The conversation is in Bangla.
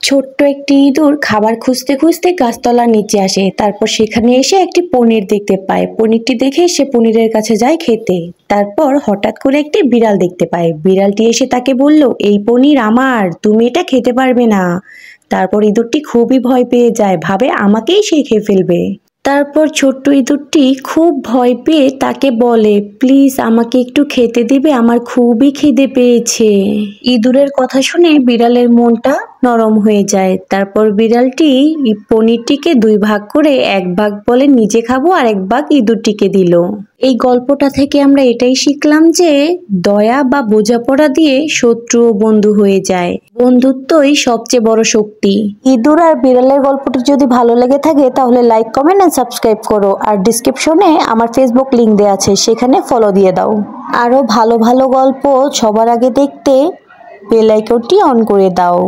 ছোট্ট একটি ইঁদুর খাবার খুঁজতে খুঁজতে গাছতলার নিচে আসে। তারপর সেখানে এসে একটি পনির দেখতে পায়। পনিরটি দেখে সে পনিরের কাছে যায় খেতে। তারপর হঠাৎ করে একটি বিড়াল দেখতে পায়। বিড়ালটি এসে তাকে বলল, এই পনির আমার, তুমি এটা খেতে পারবে না। তারপর ইঁদুরটি খুবই ভয় পেয়ে যায়, ভাবে আমাকেই সে খেয়ে ফেলবে। তারপর ছোট্ট ইঁদুরটি খুব ভয় পেয়ে তাকে বলে, প্লিজ আমাকে একটু খেতে দিবে, আমার খুবই খিদে পেয়েছে। ইঁদুরের কথা শুনে বিড়ালের মনটা নরম হয়ে যায়। তারপর বিড়ালটি পনিরটিকে দুই ভাগ করে এক ভাগ বলে নিজে খাবো আর এক ভাগ ইঁদুরটিকে দিল। এই গল্পটা থেকে আমরা এটাই শিখলাম যে দয়া বা বোঝাপড়া দিয়ে শত্রু ও বন্ধু হয়ে যায়। বন্ধুত্বই সবচেয়ে বড় শক্তি। ইঁদুর আর বিড়ালের গল্পটি যদি ভালো লেগে থাকে তাহলে লাইক, কমেন্ট আর সাবস্ক্রাইব করো। আর ডিসক্রিপশনে আমার ফেসবুক লিংক দেওয়া আছে, সেখানে ফলো দিয়ে দাও। আরো ভালো ভালো গল্প সবার আগে দেখতে বেল আইকনটি অন করে দাও।